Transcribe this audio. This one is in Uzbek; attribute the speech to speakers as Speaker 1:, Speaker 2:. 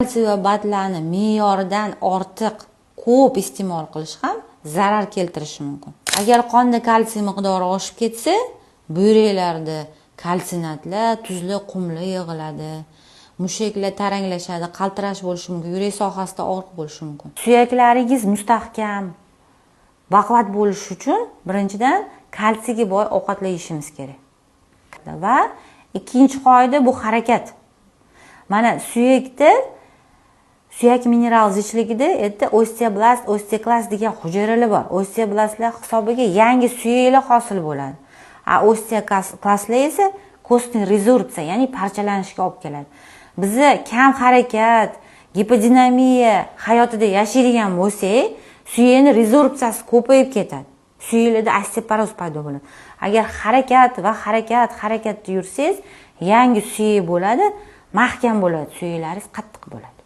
Speaker 1: kalsiy va batlarni me'yoridan ortiq ko'p iste'mol qilish ham zarar keltirishi mumkin. Agar qonda kalsiy miqdori oshib ketsa, buyraklarda kalsinatlar, tuzli qumlar yig'iladi. Mushaklar taranglashadi, qaltirash bo'lishi mumkin, yurak sohasida og'riq bo'lishi mumkin. Suyaklaringiz mustahkam, baquvvat bo'lishi uchun birinchidan kalsiyga boy ovqatlar yeyishimiz kerak. Va ikkinchi qoida bu harakat. Mana suyak mineral zichligida osteoblast, osteoklast degan hujayralar bor. Osteoblastlar hisobiga yangi suyaklar hosil bo'ladi. Osteoklastlar esa kostning rezorbsiya, ya'ni parchalanishga olib keladi. Bizni kam harakat, gipodinamiya hayotida yashaydigan bo'lsak, suyakning rezorbsiyasi ko'payib ketadi. Suyaklarda osteoporoz paydo bo'ladi. Agar harakatda yursangiz, yangi suyak bo'ladi, mahkam bo'ladi, suyaklaringiz qattiq bo'ladi.